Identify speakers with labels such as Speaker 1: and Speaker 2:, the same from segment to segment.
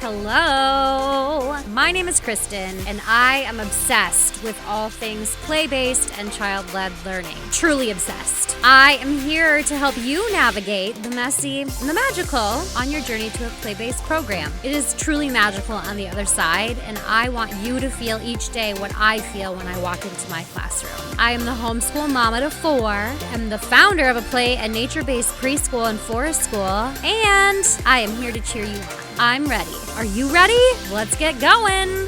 Speaker 1: Hello, my name is Kristen, and I am obsessed with all things play-based and child-led learning. Truly obsessed. I am here to help you navigate the messy and the magical on your journey to a play-based program. It is truly magical on the other side, and I want you to feel each day what I feel when I walk into my classroom. I am the homeschool mama to 4. I'm the founder of a play and nature-based preschool and forest school, and I am here to cheer you on. I'm ready. Are you ready? Let's get going.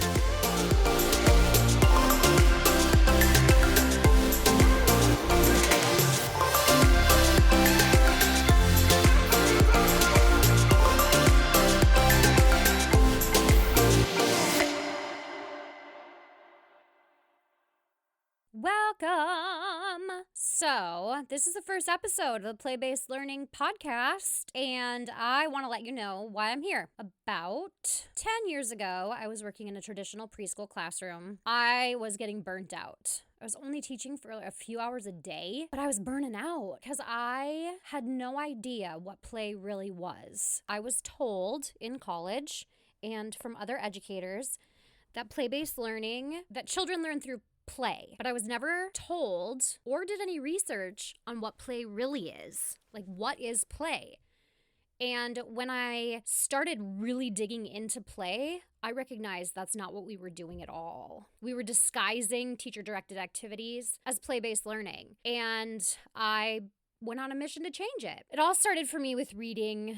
Speaker 1: Welcome. So, this is the first episode of the Play-Based Learning podcast, and I want to let you know why I'm here. About 10 years ago, I was working in a traditional preschool classroom. I was getting burnt out. I was only teaching for a few hours a day, but I was burning out because I had no idea what play really was. I was told in college and from other educators that play-based learning, that children learn through play, but I was never told or did any research on what play really is. Like, what is play? And when I started really digging into play, I recognized that's not what we were doing at all. We were disguising teacher-directed activities as play-based learning, and I went on a mission to change it. It all started for me with reading.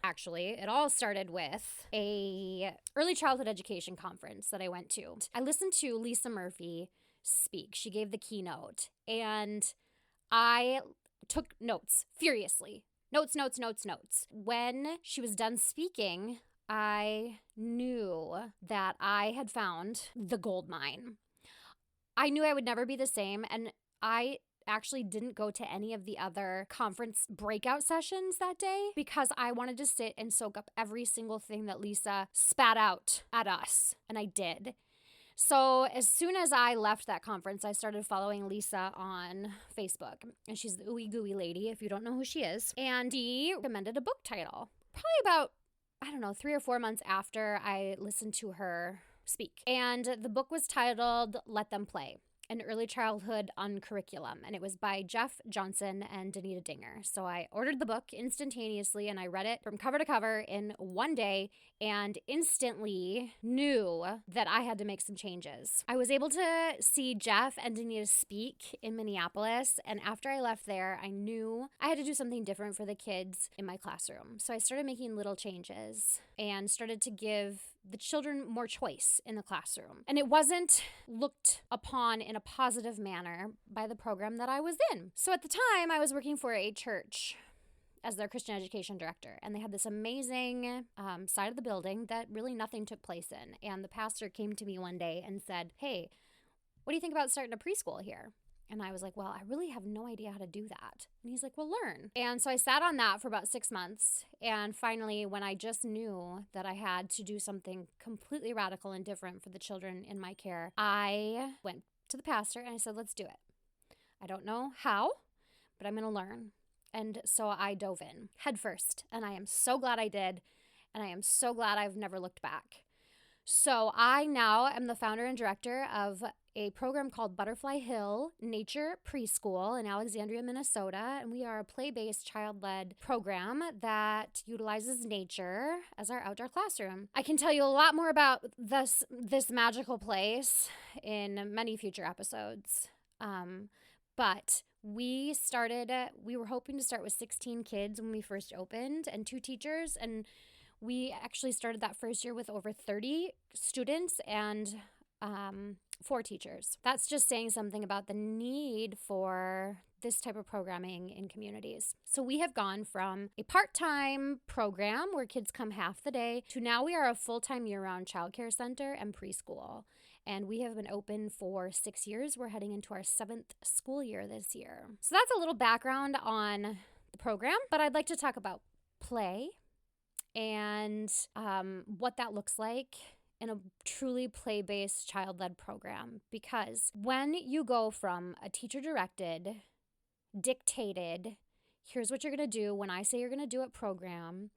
Speaker 1: Actually, it all started with a early childhood education conference that I went to. I listened to Lisa Murphy speak. She gave the keynote, and I took notes furiously. Notes. When she was done speaking, I knew that I had found the gold mine. I knew I would never be the same, and I actually didn't go to any of the other conference breakout sessions that day because I wanted to sit and soak up every single thing that Lisa spat out at us, and I did. So as soon as I left that conference, I started following Lisa on Facebook, and she's the ooey gooey lady, if you don't know who she is, and she recommended a book title, probably about, 3 or 4 months after I listened to her speak, and the book was titled Let Them Play: An Early Childhood on Curriculum, and it was by Jeff Johnson and Danita Dinger. So I ordered the book instantaneously, and I read it from cover to cover in one day and instantly knew that I had to make some changes. I was able to see Jeff and Danita speak in Minneapolis, and after I left there, I knew I had to do something different for the kids in my classroom. So I started making little changes and started to give the children more choice in the classroom. And it wasn't looked upon in a positive manner by the program that I was in. So at the time, I was working for a church as their Christian education director, and they had this amazing side of the building that really nothing took place in. And the pastor came to me one day and said, "Hey, what do you think about starting a preschool here?" And I was like, "Well, I really have no idea how to do that." And he's like, "Well, learn." And so I sat on that for about 6 months. And finally, when I just knew that I had to do something completely radical and different for the children in my care, I went to the pastor and I said, "Let's do it. I don't know how, but I'm going to learn." And so I dove in head first. And I am so glad I did. And I am so glad I've never looked back. So I now am the founder and director of a program called Butterfly Hill Nature Preschool in Alexandria, Minnesota. And we are a play-based child-led program that utilizes nature as our outdoor classroom. I can tell you a lot more about this magical place in many future episodes. But we were hoping to start with 16 kids when we first opened and 2 teachers, and we actually started that first year with over 30 students and 4 teachers. That's just saying something about the need for this type of programming in communities. So we have gone from a part-time program where kids come half the day to now we are a full-time year-round childcare center and preschool. And we have been open for 6 years. We're heading into our 7th school year this year. So that's a little background on the program, but I'd like to talk about play and what that looks like in a truly play-based child-led program. Because when you go from a teacher-directed, dictated, here's what you're going to do when I say you're going to do it program,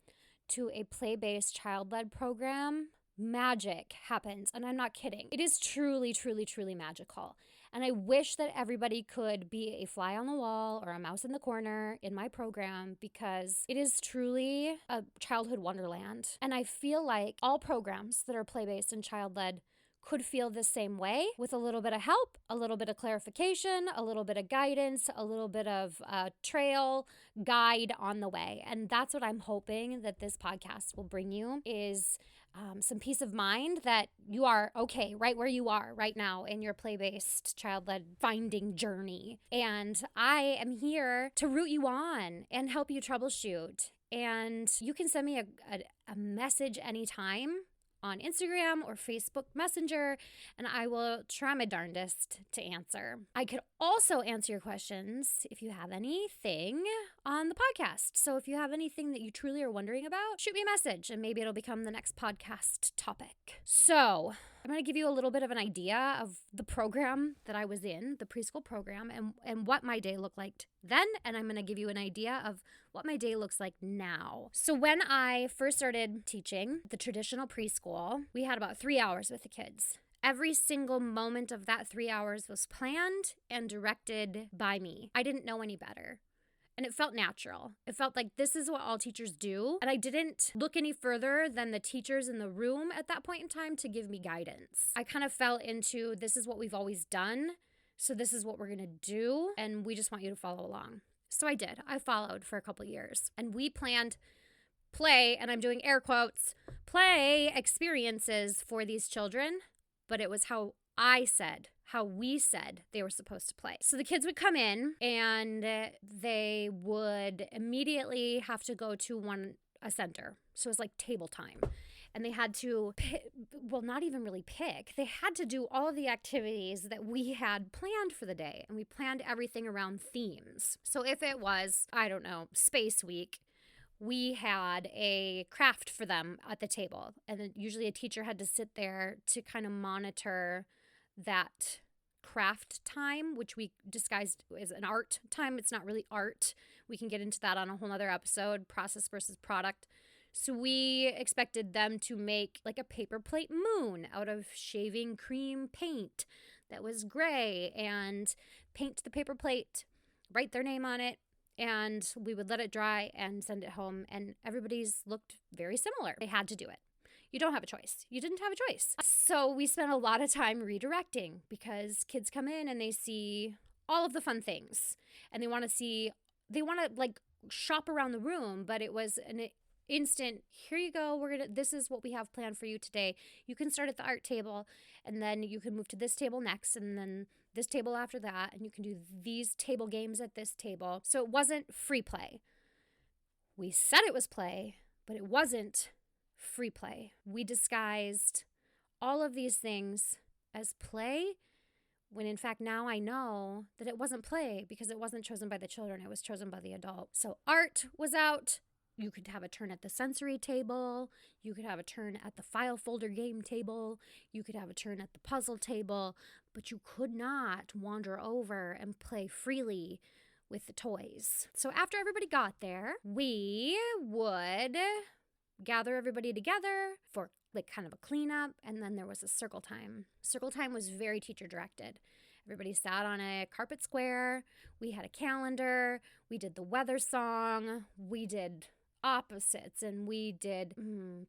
Speaker 1: to a play-based child-led program, magic happens. And I'm not kidding. It is truly, truly, truly magical. And I wish that everybody could be a fly on the wall or a mouse in the corner in my program, because it is truly a childhood wonderland. And I feel like all programs that are play-based and child-led could feel the same way, with a little bit of help, a little bit of clarification, a little bit of guidance, a little bit of trail guide on the way. And that's what I'm hoping that this podcast will bring you, is some peace of mind that you are okay right where you are right now in your play-based child-led finding journey. And I am here to root you on and help you troubleshoot. And you can send me a message anytime on Instagram or Facebook Messenger, and I will try my darndest to answer. I could also answer your questions if you have anything on the podcast. So if you have anything that you truly are wondering about, shoot me a message and maybe it'll become the next podcast topic. So I'm going to give you a little bit of an idea of the program that I was in, the preschool program, and what my day looked like then. And I'm going to give you an idea of what my day looks like now. So when I first started teaching the traditional preschool, we had about 3 hours with the kids. Every single moment of that 3 hours was planned and directed by me. I didn't know any better. And it felt natural. It felt like this is what all teachers do. And I didn't look any further than the teachers in the room at that point in time to give me guidance. I kind of fell into, this is what we've always done, so this is what we're going to do, and we just want you to follow along. So I did. I followed for a couple years. And we planned play, and I'm doing air quotes, play experiences for these children, but it was how we said they were supposed to play. So the kids would come in and they would immediately have to go to a center. So it was like table time. And they had to not even really pick. They had to do all of the activities that we had planned for the day. And we planned everything around themes. So if it was, I don't know, Space Week, we had a craft for them at the table. And then usually a teacher had to sit there to kind of monitor that craft time, which we disguised as an art time. It's not really art. We can get into that on a whole other episode, process versus product. So we expected them to make like a paper plate moon out of shaving cream paint that was gray, and paint the paper plate, write their name on it, and we would let it dry and send it home. And everybody's looked very similar. They had to do it. You don't have a choice. You didn't have a choice. So we spent a lot of time redirecting, because kids come in and they see all of the fun things, and they want to like shop around the room, but it was an instant, here you go, this is what we have planned for you today. You can start at the art table, and then you can move to this table next, and then this table after that, and you can do these table games at this table. So it wasn't free play. We said it was play, but it wasn't free play. We disguised all of these things as play, when in fact now I know that it wasn't play, because it wasn't chosen by the children, it was chosen by the adult. So art was out. You could have a turn at the sensory table. You could have a turn at the file folder game table. You could have a turn at the puzzle table, but you could not wander over and play freely with the toys. So after everybody got there, we would gather everybody together for like kind of a cleanup, and then there was a circle time. Circle time was very teacher directed. Everybody sat on a carpet square. We had a calendar. We did the weather song. We did opposites, and we did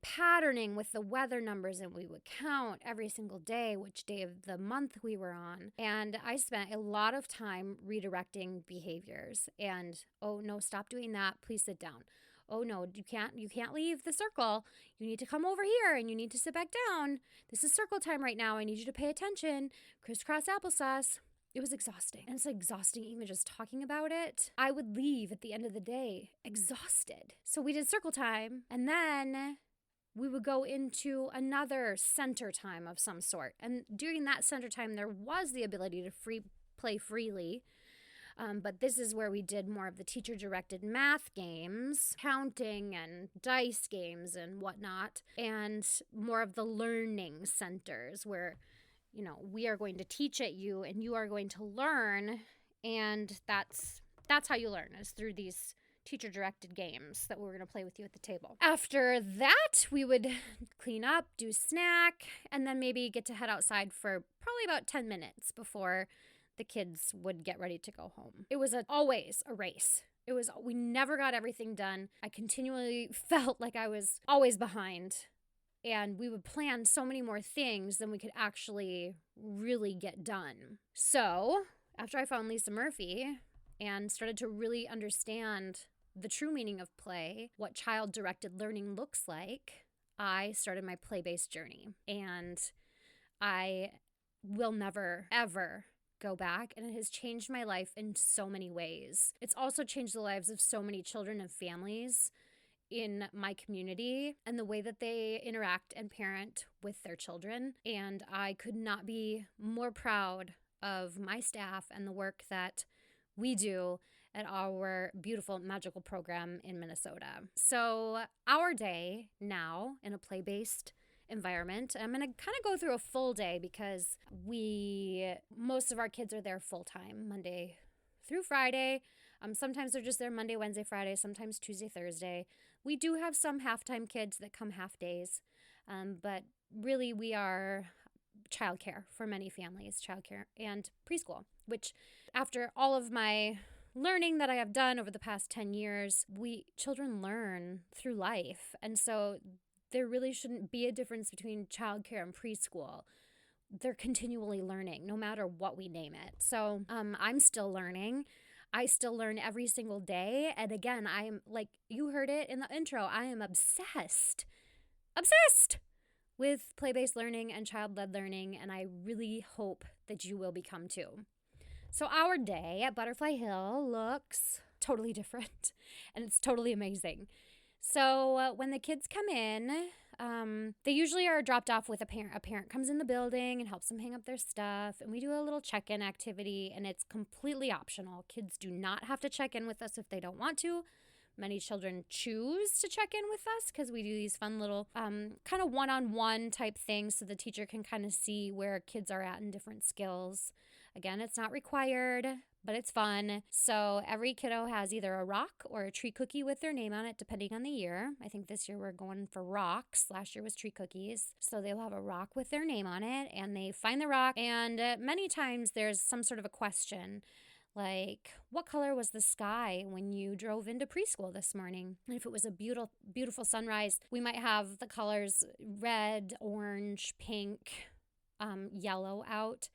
Speaker 1: patterning with the weather numbers, and we would count every single day which day of the month we were on. And I spent a lot of time redirecting behaviors. And, oh no, stop doing that, please sit down. Oh no, you can't leave the circle. You need to come over here and you need to sit back down. This is circle time right now. I need you to pay attention. Crisscross applesauce. It was exhausting. And it's exhausting even just talking about it. I would leave at the end of the day exhausted. So we did circle time, and then we would go into another center time of some sort. And during that center time, there was the ability to play freely. But this is where we did more of the teacher-directed math games, counting and dice games and whatnot, and more of the learning centers where, you know, we are going to teach at you and you are going to learn, and that's how you learn, is through these teacher-directed games that we were going to play with you at the table. After that, we would clean up, do snack, and then maybe get to head outside for probably about 10 minutes before the kids would get ready to go home. It was always a race. We never got everything done. I continually felt like I was always behind. And we would plan so many more things than we could actually really get done. So after I found Lisa Murphy and started to really understand the true meaning of play, what child-directed learning looks like, I started my play-based journey. And I will never, ever go back, and it has changed my life in so many ways. It's also changed the lives of so many children and families in my community and the way that they interact and parent with their children. And I could not be more proud of my staff and the work that we do at our beautiful magical program in Minnesota. So our day now in a play-based environment, I'm going to kind of go through a full day because most of our kids are there full-time Monday through Friday. Sometimes they're just there Monday, Wednesday, Friday, sometimes Tuesday, Thursday. We do have some half-time kids that come half days, but really we are childcare for many families, childcare and preschool, which after all of my learning that I have done over the past 10 years, children learn through life. And so there really shouldn't be a difference between childcare and preschool. They're continually learning, no matter what we name it. So I'm still learning. I still learn every single day. And again, I'm like, you heard it in the intro, I am obsessed with play-based learning and child-led learning. And I really hope that you will become too. So our day at Butterfly Hill looks totally different, and it's totally amazing. So when the kids come in, they usually are dropped off with a parent. A parent comes in the building and helps them hang up their stuff, and we do a little check-in activity, and it's completely optional. Kids do not have to check in with us if they don't want to. Many children choose to check in with us because we do these fun little kind of one-on-one type things so the teacher can kind of see where kids are at in different skills. Again, it's not required, but it's fun. So every kiddo has either a rock or a tree cookie with their name on it, depending on the year. I think this year we're going for rocks. Last year was tree cookies. So they'll have a rock with their name on it, and they find the rock. And many times there's some sort of a question, like, what color was the sky when you drove into preschool this morning? And if it was a beautiful, beautiful sunrise, we might have the colors red, orange, pink, yellow out,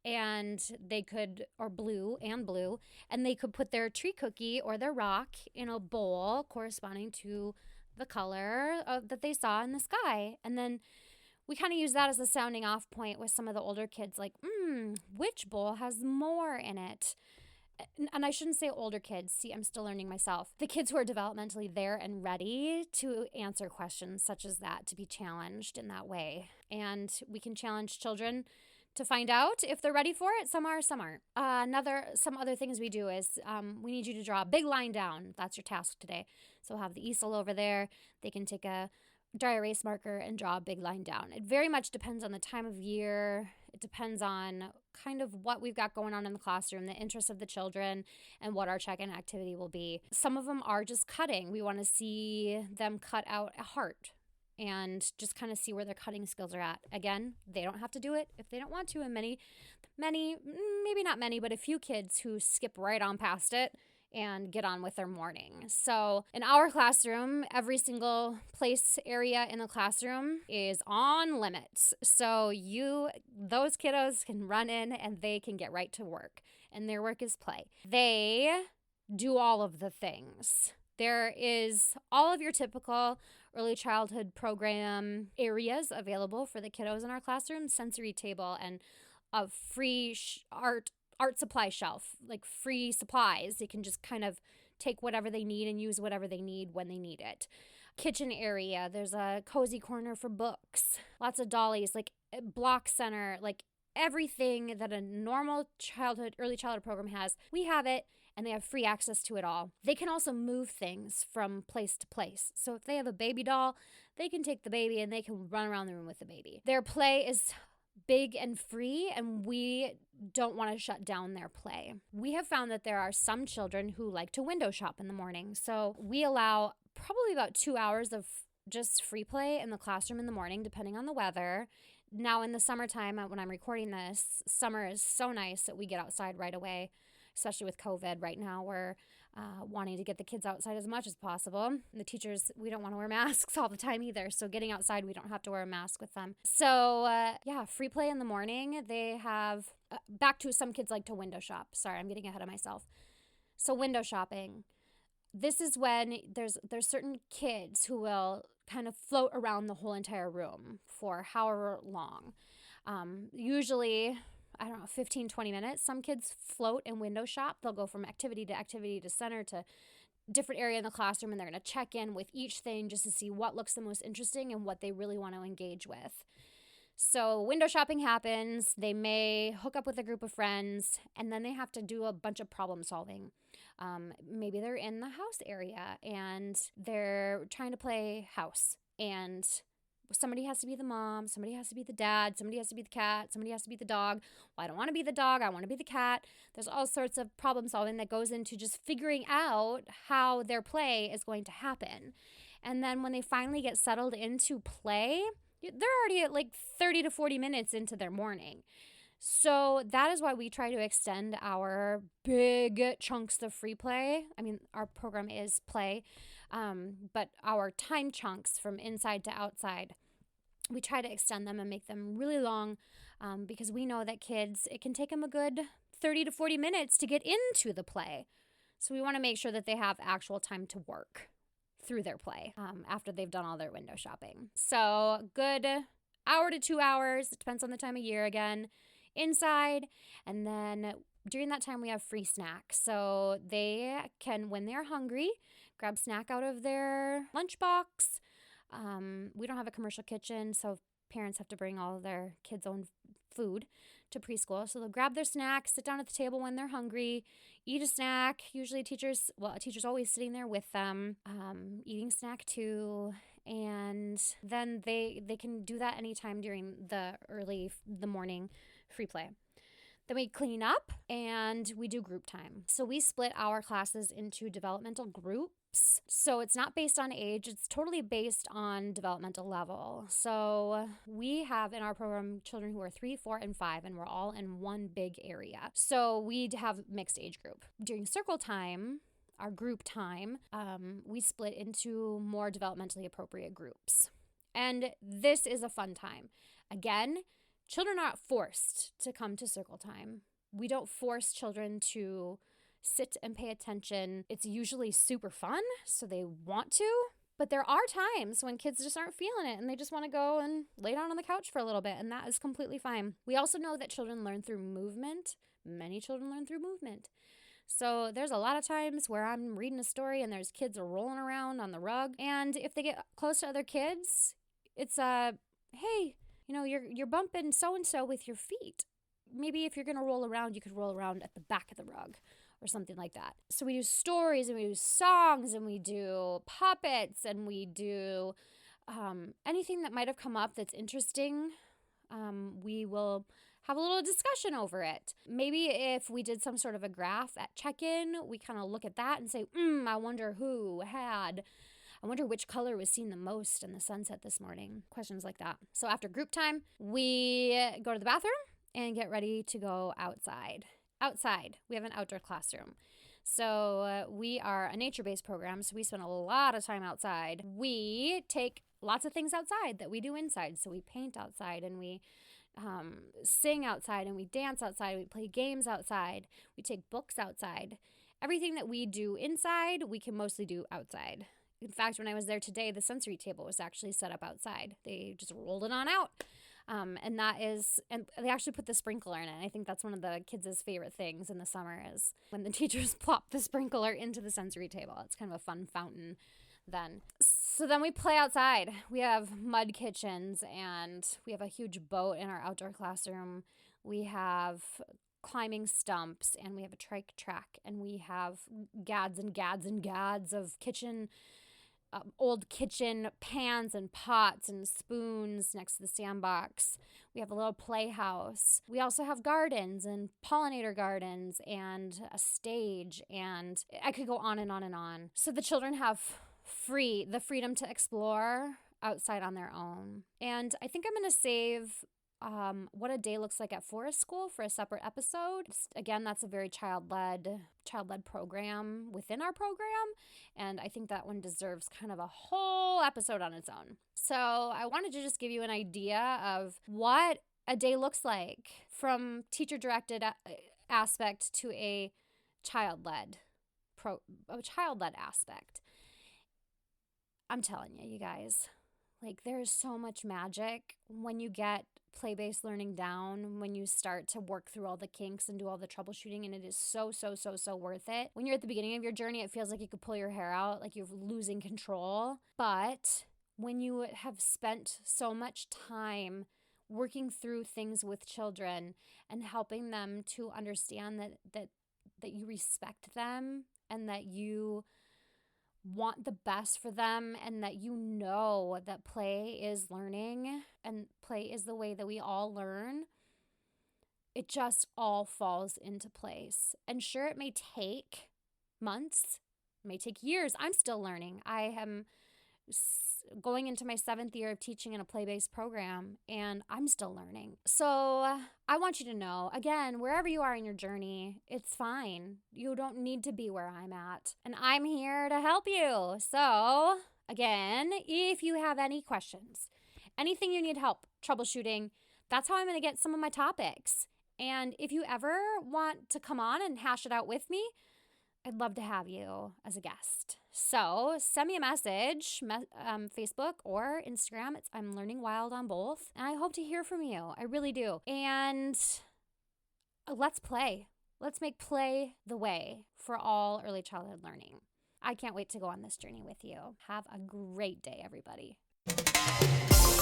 Speaker 1: and they could, or blue, and they could put their tree cookie or their rock in a bowl corresponding to the color that they saw in the sky. And then we kind of use that as a sounding off point with some of the older kids, like, which bowl has more in it? And I shouldn't say older kids. See, I'm still learning myself. The kids who are developmentally there and ready to answer questions such as that, to be challenged in that way. And we can challenge children to find out if they're ready for it. Some are, some aren't. Some other things we do is we need you to draw a big line down. That's your task today. So we'll have the easel over there. They can take a dry erase marker and draw a big line down. It very much depends on the time of year. It depends on kind of what we've got going on in the classroom, the interests of the children, and what our check-in activity will be. Some of them are just cutting. We want to see them cut out a heart and just kind of see where their cutting skills are at. Again, they don't have to do it if they don't want to, and many, maybe not many, but a few kids who skip right on past it and get on with their morning. So in our classroom, every single place area in the classroom is on limits. So those kiddos can run in and they can get right to work. And their work is play. They do all of the things. There is all of your typical early childhood program areas available for the kiddos in our classroom, sensory table and a free art supply shelf, like free supplies. They can just kind of take whatever they need and use whatever they need when they need it. Kitchen area, there's a cozy corner for books, lots of dollies, like block center, like everything that a normal early childhood program has. We have it, and they have free access to it all. They can also move things from place to place. So if they have a baby doll, they can take the baby and they can run around the room with the baby. Their play is big and free, and we don't want to shut down their play. We have found that there are some children who like to window shop in the morning. So we allow probably about 2 hours of just free play in the classroom in the morning, depending on the weather. Now in the summertime, when I'm recording this, summer is so nice that we get outside right away, especially with COVID right now. We're wanting to get the kids outside as much as possible. And the teachers, we don't want to wear masks all the time either. So getting outside, we don't have to wear a mask with them. So free play in the morning. They have, back to some kids like to window shop. Sorry, I'm getting ahead of myself. So window shopping. This is when there's certain kids who will kind of float around the whole entire room for however long. Usually, I don't know, 15, 20 minutes. Some kids float and window shop. They'll go from activity to center to different area in the classroom, and they're going to check in with each thing just to see what looks the most interesting and what they really want to engage with. So window shopping happens. They may hook up with a group of friends, and then they have to do a bunch of problem solving. Maybe they're in the house area and they're trying to play house, and somebody has to be the mom, somebody has to be the dad, somebody has to be the cat, somebody has to be the dog. Well, I don't want to be the dog, I want to be the cat. There's all sorts of problem solving that goes into just figuring out how their play is going to happen. And then when they finally get settled into play, they're already at like 30 to 40 minutes into their morning. So that is why we try to extend our big chunks of free play. I mean, our program is play, but our time chunks from inside to outside, we try to extend them and make them really long, because we know that kids, it can take them a good 30 to 40 minutes to get into the play. So we want to make sure that they have actual time to work through their play after they've done all their window shopping. So good hour to 2 hours, it depends on the time of year again, inside. And then during that time we have free snacks. So they can, when they're hungry, grab snack out of their lunchbox. We don't have a commercial kitchen, so parents have to bring all of their kids' own food to preschool. So they'll grab their snack, sit down at the table when they're hungry, eat a snack. Usually a teacher's always sitting there with them, eating snack too. And then they can do that anytime during the morning free play. Then we clean up and we do group time. So we split our classes into developmental groups. So it's not based on age, it's totally based on developmental level. So we have in our program children who are 3, 4, and 5, and we're all in one big area. So we have mixed age group. During circle time, our group time, we split into more developmentally appropriate groups. And this is a fun time. Again, children are not forced to come to circle time. We don't force children to sit and pay attention. It's usually super fun, so they want to. But there are times when kids just aren't feeling it and they just want to go and lay down on the couch for a little bit, and that is completely fine. We also know that children learn through movement. Many children learn through movement. So there's a lot of times where I'm reading a story and there's kids are rolling around on the rug, and if they get close to other kids, it's hey, you're bumping so-and-so with your feet. Maybe if you're going to roll around, you could roll around at the back of the rug or something like that. So we do stories and we do songs and we do puppets and we do anything that might have come up that's interesting. We will have a little discussion over it. Maybe if we did some sort of a graph at check-in, we kind of look at that and say, I wonder which color was seen the most in the sunset this morning. Questions like that. So after group time, we go to the bathroom and get ready to go outside. We have an outdoor classroom. So we are a nature-based program, so we spend a lot of time outside. We take lots of things outside that we do inside. So we paint outside and we sing outside and we dance outside. We play games outside. We take books outside. Everything that we do inside, we can mostly do outside. In fact, when I was there today, the sensory table was actually set up outside. They just rolled it on out. And they actually put the sprinkler in it. I think that's one of the kids' favorite things in the summer is when the teachers plop the sprinkler into the sensory table. It's kind of a fun fountain then. So then we play outside. We have mud kitchens and we have a huge boat in our outdoor classroom. We have climbing stumps and we have a trike track and we have gads and gads and gads of kitchen old kitchen pans and pots and spoons next to the sandbox. We have a little playhouse. We also have gardens and pollinator gardens and a stage, and I could go on and on and on. So the children have the freedom to explore outside on their own. And I think I'm going to save what a day looks like at forest school for a separate episode. Again, that's a very child-led program within our program, and I think that one deserves kind of a whole episode on its own. So I wanted to just give you an idea of what a day looks like from teacher-directed aspect to a child-led aspect. I'm telling you, you guys, like, there's so much magic when you get play-based learning down, when you start to work through all the kinks and do all the troubleshooting, and it is so worth it. When you're at the beginning of your journey, it feels like you could pull your hair out, like you're losing control. But when you have spent so much time working through things with children and helping them to understand that you respect them and that you want the best for them, and that you know that play is learning and play is the way that we all learn, it just all falls into place. And sure, it may take months, it may take years. I'm still learning. I am going into my 7th year of teaching in a play-based program, and I'm still learning. So I want you to know, again, wherever you are in your journey, it's fine. You don't need to be where I'm at, and I'm here to help you. So again, if you have any questions, anything you need help troubleshooting, that's how I'm going to get some of my topics. And if you ever want to come on and hash it out with me, I'd love to have you as a guest. So send me a message, Facebook or Instagram. I'm Learning Wild on both. And I hope to hear from you. I really do. And let's play. Let's make play the way for all early childhood learning. I can't wait to go on this journey with you. Have a great day, everybody.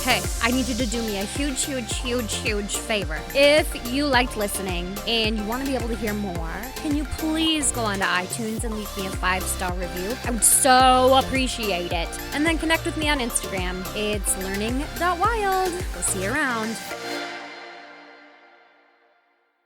Speaker 1: Hey, I need you to do me a huge favor. If you liked listening and you want to be able to hear more, can you please go onto iTunes and leave me a 5-star review? I would so appreciate it. And then connect with me on Instagram. It's learning.wild. We'll see you around.